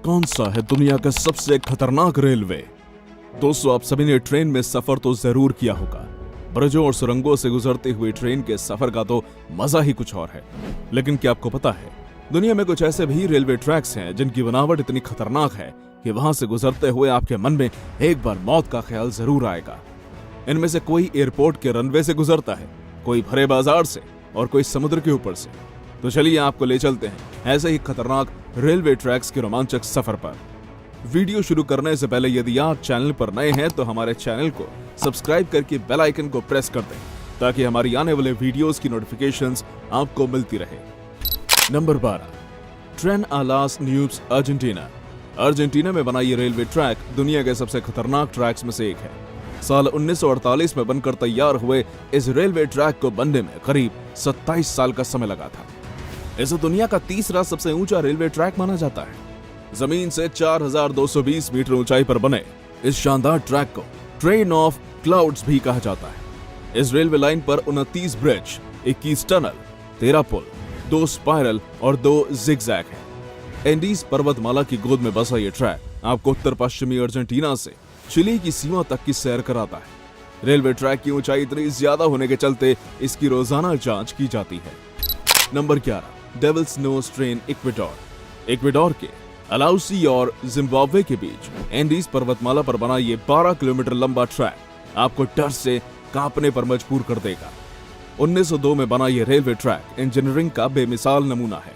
कौन सा है दुनिया का सबसे खतरनाक रेलवे? दोस्तों, आप सभी ने ट्रेन में सफर तो जरूर किया होगा। ब्रिजों और सुरंगों से गुजरती हुई ट्रेन के सफर का तो मजा ही कुछ और है। लेकिन क्या आपको पता है, दुनिया में कुछ ऐसे भी रेलवे ट्रैक्स हैं जिनकी बनावट इतनी खतरनाक है कि वहां से गुजरते हुए आपके मन में एक बार मौत का ख्याल जरूर आएगा। इनमें से कोई एयरपोर्ट के रनवे से गुजरता है, कोई भरे बाजार से और कोई समुद्र के ऊपर से। तो चलिए आपको ले चलते हैं ऐसे ही खतरनाक रेलवे ट्रैक्स के रोमांचक सफर पर। वीडियो शुरू करने से पहले यदि आप चैनल पर नए हैं तो हमारे चैनल को सब्सक्राइब करके बेल आइकन को प्रेस कर दें ताकि हमारी आने वाले वीडियोस की नोटिफिकेशंस आपको मिलती रहे। Number 12, Tren a las Nubes, Argentina. Argentina में बना ये रेलवे ट्रैक दुनिया के सबसे खतरनाक ट्रैक्स में से एक है। साल 1948 में बनकर तैयार हुए इस रेलवे ट्रैक को बनने में करीब 27 साल का समय लगा था। इसे दुनिया का तीसरा सबसे ऊंचा रेलवे ट्रैक माना जाता है। जमीन से 4220 मीटर ऊंचाई पर बने इस शानदार ट्रैक को ट्रेन ऑफ क्लाउड्स भी कहा जाता है। इस रेलवे लाइन पर 29 ब्रिज, 21 टनल, 13 पुल, 2 स्पाइरल और 2 जिगजैग है। एंडीज पर्वतमाला की गोद में बसा ये ट्रैक आपको उत्तर पश्चिमी अर्जेंटीना से चिली की सीमा तक की सैर कराता है। रेलवे ट्रैक की ऊंचाई इतनी ज्यादा होने के चलते इसकी रोजाना जांच की जाती है। Number 11, Devil's Nose train, Ecuador. Ecuador के अलाउसी और जिम्बाब्वे के बीच एंडीज पर्वतमाला पर बना ये 12 किलोमीटर लंबा ट्रैक आपको डर से कांपने पर मजबूर कर देगा। 1902 में बना ये रेलवे ट्रैक इंजीनियरिंग का बेमिसाल नमूना है।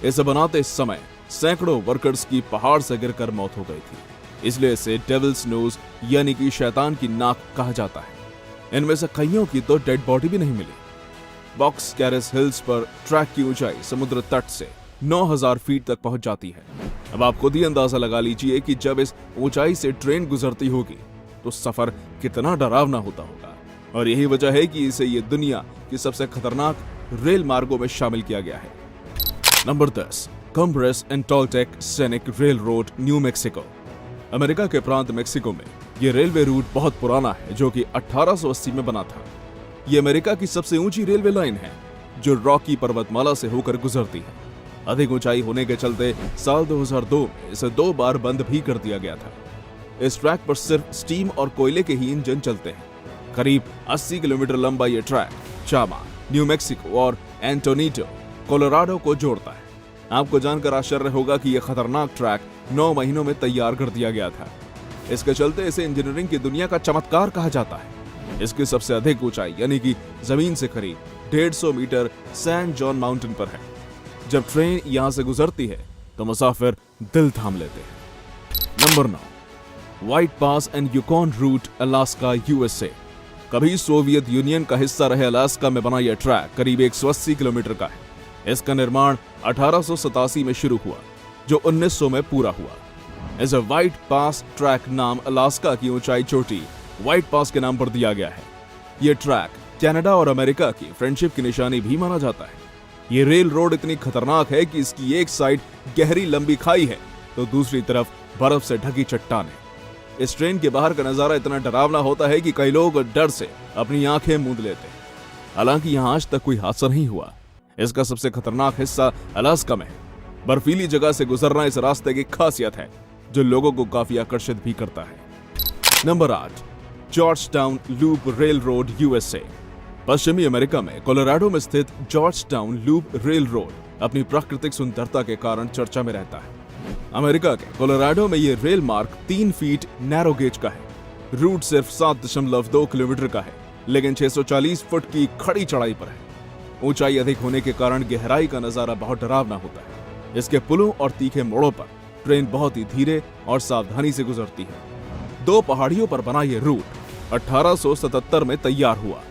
इसे बनाते समय सैकड़ों वर्कर्स की पहाड़ से गिरकर मौत हो गई थी, इसलिए इसे डेविल्स नोज यानी कि शैतान की नाक कहा जाता है। इनमें से कईयों की तो डेड बॉडी भी नहीं मिली। बॉक्स कैरेस हिल्स पर ट्रैक की ऊंचाई समुद्र तट से 9000 फीट तक पहुंच जाती है। अब आप खुद ही अंदाजा लगा लीजिए कि जब इस ऊंचाई से ट्रेन गुजरती होगी तो सफर कितना डरावना होता होगा। और यही वजह है कि इसे ये दुनिया की सबसे खतरनाक रेल मार्गों में शामिल किया गया है। नंबर 10, कम्ब्रेस एंड टोल्टेक सैनिक rail road, new Mexico. America के प्रांत मेक्सिको में यह रेलवे रूट बहुत पुराना है, जो कि 1880 में बना था। ये अमेरिका की सबसे ऊंची रेलवे लाइन है जो रॉकी पर्वतमाला से होकर गुजरती है। अधिक ऊंचाई होने के चलते साल 2002 में इसे 2 बार बंद भी कर दिया गया था। इस ट्रैक पर सिर्फ स्टीम और कोयले के ही इंजन चलते हैं। करीब 80 किलोमीटर लंबा ये ट्रैक चामा, न्यू मैक्सिको और एंटोनिटो, कोलोराडो को जोड़ता है। आपको जानकर आश्चर्य होगा कि यह खतरनाक ट्रैक 9 महीनों में तैयार कर दिया गया था। इसके चलते इसे इंजीनियरिंग की दुनिया का चमत्कार कहा जाता है। इसकी सबसे अधिक ऊंचाई यानी कि जमीन से करीब 150 मीटर सैन जॉन माउंटेन पर है। जब ट्रेन यहां से गुजरती है तो मुसाफिर दिल थाम लेते हैं। Number 9, White Pass and Yukon Route, Alaska, USA. कभी सोवियत यूनियन का हिस्सा रहे अलास्का में बना यह ट्रैक करीब 180 किलोमीटर का है। इसका निर्माण 1887 में शुरू हुआ, जो 1900 में पूरा हुआ। इस व्हाइट पास ट्रैक नाम अलास्का की ऊंचाई चोटी व्हाइट पास के नाम पर दिया गया है। यह ट्रैक कनाडा और अमेरिका की फ्रेंडशिप की निशानी भी माना जाता है। यह रेल रोड इतनी खतरनाक है कि इसकी एक साइड गहरी लंबी खाई है तो दूसरी तरफ बर्फ से ढकी चट्टान है। इस ट्रेन के बाहर का नजारा इतना डरावना होता है कि कई लोग डर से अपनी आंखें मूंद लेते हैं। हालांकि यहां आज तक कोई हादसा नहीं हुआ। इसका सबसे खतरनाक हिस्सा अलास्का में है। बर्फीली जगह से गुजरना इस रास्ते की खासियत है जो लोगों को काफी आकर्षित भी करता है। Number 8, George town loop rail road, USA. पश्चिमी अमेरिका में कोलोराडो में स्थित George town loop rail road अपनी प्राकृतिक सुंदरता के कारण चर्चा में रहता है। अमेरिका के कोलोराडो में यह रेल मार्ग 3 फीट नैरो गेज का है। रूट सिर्फ 7.2 किलोमीटर का है, लेकिन 640 फुट की खड़ी चढ़ाई पर है। ऊंचाई अधिक होने के कारण गहराई का नजारा बहुत डरावना होता है। इसके पुलों और तीखे मोड़ों पर ट्रेन बहुत ही धीरे और सावधानी से गुजरती है। 2 पहाड़ियों पर बना यह रूट 1877 में तैयार हुआ।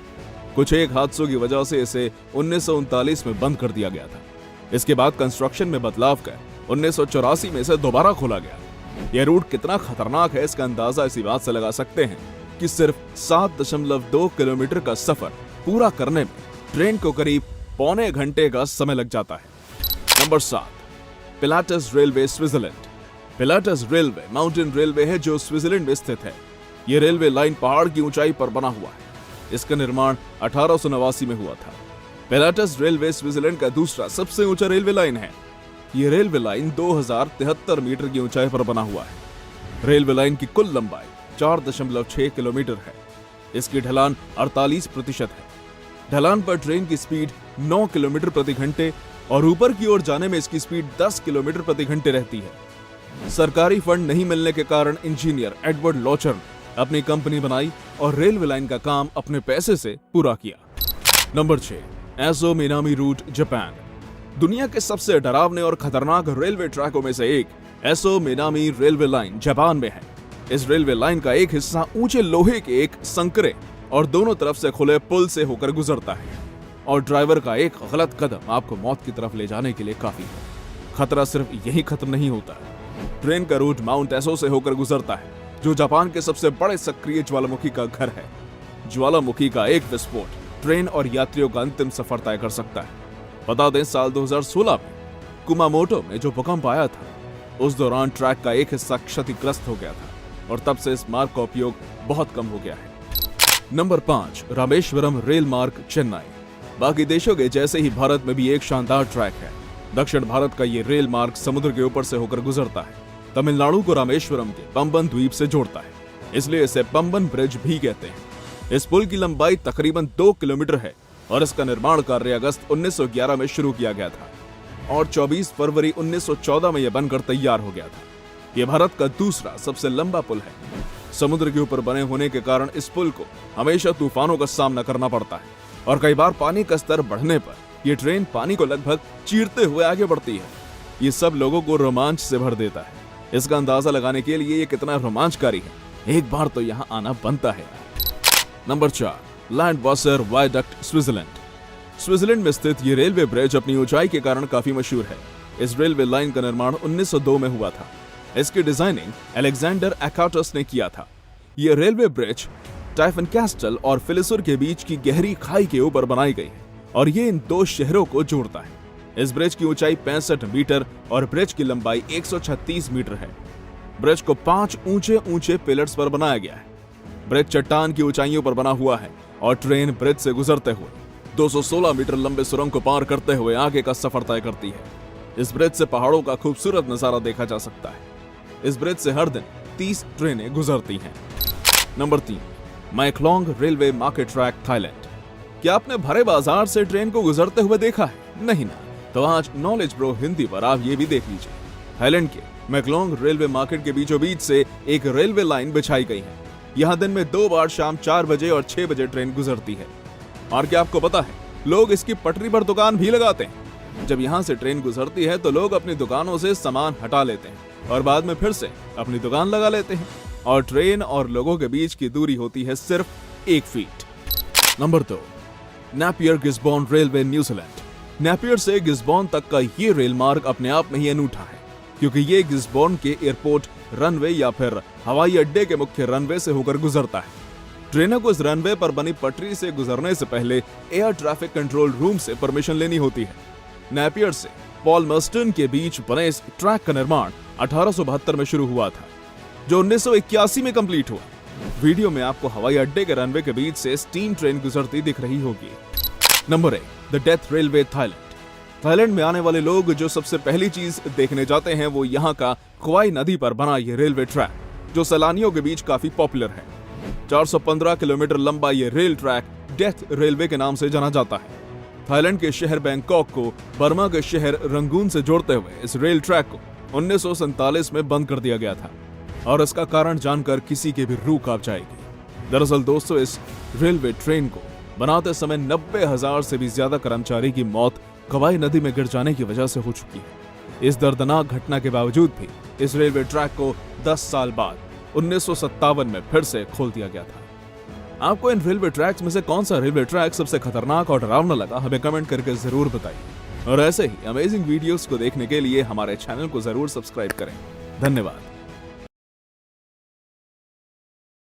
कुछ एक हादसों की वजह से इसे 1939 में बंद कर दिया गया था। इसके बाद कंस्ट्रक्शन में बदलाव कर 1984 में इसे दोबारा खोला गया। यह रूट कितना खतरनाक है इसका अंदाजा इसी बात से लगा सकते हैं कि सिर्फ 7.2 किलोमीटर का सफर पूरा करने में ट्रेन को करीब पौने घंटे का समय लग जाता है। Number 7, Pilatus railway, Switzerland. Pilatus railway mountain railway है जो स्विट्जरलैंड में स्थित है। यह रेलवे लाइन पहाड़ की ऊंचाई पर बना हुआ है। इसका निर्माण 1889 में हुआ था। पिलाटस रेलवे स्विट्जरलैंड का दूसरा सबसे ऊंचा रेलवे लाइन है। ये रेलवे लाइन 2073 मीटर की ऊंचाई पर बना हुआ है। रेलवे लाइन की कुल लंबाई 4.6 किलोमीटर है। इसकी ढलान 48% है। ढलान पर ट्रेन की स्पीड 9 किलोमीटर प्रति घंटे और ऊपर की ओर जाने में इसकी स्पीड 10 किलोमीटर प्रति घंटे रहती है। सरकारी फंड नहीं मिलने के कारण इंजीनियर एडवर्ड लॉचर ने अपनी कंपनी बनाई और रेलवे लाइन का काम अपने पैसे से पूरा किया। नंबर 6, एसो मिनामी रूट, जापान। दुनिया के सबसे डरावने और खतरनाक रेलवे ट्रैकों में से एक एसो मिनामी रेलवे लाइन जापान में है। इस रेलवे लाइन का एक हिस्सा ऊंचे लोहे के एक संकरे और दोनों तरफ से खुले पुल से होकर गुजरता है और ड्राइवर का एक गलत कदम आपको मौत की तरफ ले जाने के लिए काफी है। खतरा सिर्फ यही खत्म नहीं होता। ट्रेन का रूट माउंट एसो से होकर गुजरता है, जो जापान के सबसे बड़े सक्रिय ज्वालामुखी का घर है। ज्वालामुखी का एक विस्फोट ट्रेन और यात्रियों का अंतिम सफर तय कर सकता है। बता दें, साल 2016 में कुमामोटो में जो भूकंप आया था, उस दौरान ट्रैक का एक हिस्सा क्षतिग्रस्त हो गया था और तब से इस मार्ग का उपयोग बहुत कम हो गया है। नंबर 5, रामेश्वरम रेल मार्ग, चेन्नई। बाकी देशों के जैसे ही भारत में भी एक शानदार ट्रैक है। दक्षिण भारत का ये रेल मार्ग समुद्र के ऊपर से होकर गुजरता है। तमिलनाडु को रामेश्वरम के पंबन द्वीप से जोड़ता है, इसलिए इसे पंबन ब्रिज भी कहते हैं। इस पुल की लंबाई तकरीबन 2 किलोमीटर है और इसका निर्माण कार्य अगस्त 1911 में शुरू किया गया था और 24 फरवरी 1914 में यह बनकर तैयार हो गया था। यह भारत का दूसरा सबसे लंबा पुल है। समुद्र के ऊपर बने होने के कारण इस पुल को हमेशा तूफानों का सामना करना पड़ता है और कई बार पानी का स्तर बढ़ने पर यह ट्रेन पानी को लगभग चीरते हुए आगे बढ़ती है। ये सब लोगों को रोमांच से भर देता है। इसका अंदाजा लगाने के लिए ये कितना रोमांचकारी है, एक बार तो यहाँ आना बनता है। Number 4, Landwasser Viaduct, Switzerland. Switzerland में स्थित ये रेलवे ब्रिज अपनी ऊंचाई के कारण काफी मशहूर है। इस रेलवे लाइन का निर्माण 1902 में हुआ था। इसकी डिजाइनिंग अलेक्जेंडर एकाटस ने किया था। यह रेलवे ब्रिज टाइफन कैस्टल और फिलिसुर के बीच की गहरी खाई के ऊपर बनाई गई है और ये इन दो शहरों को जोड़ता है। इस ब्रिज की ऊंचाई 65 मीटर और ब्रिज की लंबाई 136 मीटर है। ब्रिज को 5 ऊंचे ऊंचे पिलर्स पर बनाया गया है। ब्रिज चट्टान की ऊंचाइयों पर बना हुआ है और ट्रेन ब्रिज से गुजरते हुए 216 मीटर लंबे सुरंग को पार करते हुए आगे का सफर तय करती है। इस ब्रिज से पहाड़ों का खूबसूरत नजारा देखा जा सकता है। इस ब्रिज से हर दिन 30 ट्रेनें गुजरती हैं। Number 3, Maeklong Railway Market track, Thailand. क्या आपने भरे बाजार से ट्रेन को गुजरते हुए देखा है? नहीं ना, तो आज नॉलेज ब्रो हिंदी पर आप ये भी देख लीजिए। थाईलैंड के मैकलोंग रेलवे मार्केट के बीचों बीच से एक रेलवे लाइन बिछाई गई है। यहाँ दिन में 2 बार शाम 4 बजे और 6 बजे ट्रेन गुजरती है। और क्या आपको पता है, लोग इसकी पटरी पर दुकान भी लगाते हैं। जब यहाँ से ट्रेन गुजरती है तो लोग अपनी दुकानों से सामान हटा लेते हैं और बाद में फिर से अपनी दुकान लगा लेते हैं और ट्रेन और लोगों के बीच की दूरी होती है सिर्फ 1 feet. Number 2, Napier Gisborne Railway, New Zealand. Napier से गिस्बॉर्न तक का ये रेल मार्ग अपने आप में ही अनूठा है, क्योंकि ये गिस्बॉर्न के एयरपोर्ट रनवे या फिर हवाई अड्डे के मुख्य रनवे से होकर गुजरता है। ट्रेनों को इस रनवे पर बनी पटरी से गुजरने से पहले एयर ट्रैफिक कंट्रोल रूम से परमिशन लेनी होती है। नेपियर से पॉलमर्स्टन के बीच बने इस ट्रैक का निर्माण 1872 में शुरू हुआ था, जो 1981 में कंप्लीट हुआ। वीडियो में आपको हवाई अड्डे के रनवे के बीच से स्टीम ट्रेन गुजरती दिख रही होगी। Number 1, the death railway, Thailand. Thailand में आने वाले लोग जो सबसे पहली चीज देखने जाते हैं वो यहाँ का क्वाई नदी पर बना ये रेलवे ट्रैक, जो सैलानियों के बीच काफी पॉपुलर है। 415 किलोमीटर लंबा ये रेल ट्रैक डेथ रेलवे के नाम से जाना जाता है। थाईलैंड के शहर बैंकॉक को बर्मा के शहर रंगून से जोड़ते हुए इस रेल ट्रैक को 1947 में बंद कर दिया गया था और इसका कारण जानकर किसी के भी रूह कांप जाएगी। दरअसल दोस्तों, इस रेलवे ट्रेन को बनाते समय 90,000 से भी ज्यादा कर्मचारी की मौत कवाई नदी में गिर जाने की वजह से हो चुकी है। इस दर्दनाक घटना के बावजूद भी इस रेलवे ट्रैक को 10 साल बाद 1957 में फिर से खोल दिया गया था। आपको इन रेलवे ट्रैक्स में से कौन सा रेलवे ट्रैक सबसे खतरनाक और डरावना लगा, हमें कमेंट करके जरूर बताइए। और ऐसे ही अमेजिंग वीडियोस को देखने के लिए हमारे चैनल को जरूर सब्सक्राइब करें। धन्यवाद।